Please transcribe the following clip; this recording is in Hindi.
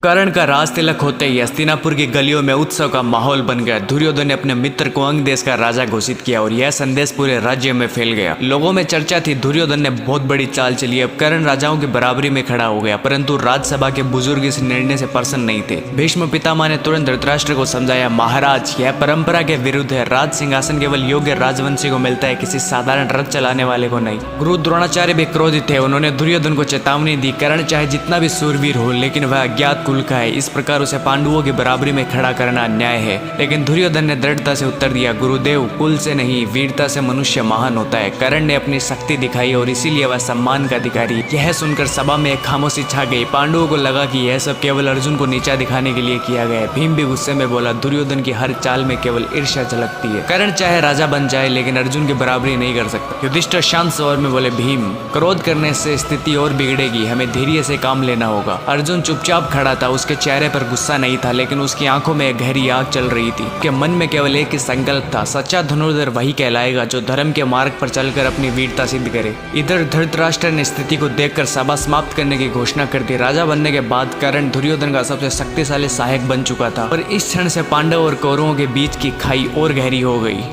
कर्ण का राज तिलक होते ही हस्तिनापुर की गलियों में उत्सव का माहौल बन गया। दुर्योधन ने अपने मित्र को अंग देश का राजा घोषित किया और यह संदेश पूरे राज्य में फैल गया। लोगों में चर्चा थी, दुर्योधन ने बहुत बड़ी चाल चली, अब कर्ण राजाओं की बराबरी में खड़ा हो गया। परंतु राज्यसभा के बुजुर्ग इस निर्णय से प्रसन्न नहीं थे। भीष्म पितामह ने तुरंत धृतराष्ट्र को समझाया, महाराज यह परंपरा के विरुद्ध है। राज सिंहासन केवल योग्य राजवंशी को मिलता है, किसी साधारण रथ चलाने वाले को नहीं। गुरु द्रोणाचार्य भी क्रोधित थे। उन्होंने दुर्योधन को चेतावनी दी, कर्ण चाहे जितना भी सूरवीर हो, लेकिन वह अज्ञात कुल का है, इस प्रकार उसे पांडवों की बराबरी में खड़ा करना अन्याय है। लेकिन दुर्योधन ने दृढ़ता से उत्तर दिया, गुरुदेव कुल से नहीं, वीरता से मनुष्य महान होता है। कर्ण ने अपनी शक्ति दिखाई और इसीलिए वह सम्मान का अधिकारी। यह सुनकर सभा में एक खामोशी छा गई। पांडवों को लगा कि यह सब केवल अर्जुन को नीचा दिखाने के लिए किया गया है। भीम भी गुस्से में बोला, दुर्योधन की हर चाल में केवल ईर्ष्या झलकती है। कर्ण चाहे राजा बन जाए, लेकिन अर्जुन की बराबरी नहीं कर सकता। युधिष्ठिर शांत स्वर में बोले, भीम क्रोध करने से स्थिति और बिगड़ेगी, हमें धैर्य से काम लेना होगा। अर्जुन चुपचाप खड़ा था। उसके चेहरे पर गुस्सा नहीं था, लेकिन उसकी आंखों में एक गहरी आग चल रही थी। उसके मन में केवल एक ही संकल्प था, सच्चा धनुर्धर वही कहलाएगा जो धर्म के मार्ग पर चलकर अपनी वीरता सिद्ध करे। इधर धृतराष्ट्र ने स्थिति को देखकर सभा समाप्त करने की घोषणा कर दी। राजा बनने के बाद कर्ण दुर्योधन का सबसे शक्तिशाली सहायक बन चुका था और इस क्षण से पांडव और कौरवों के बीच की खाई और गहरी हो गई।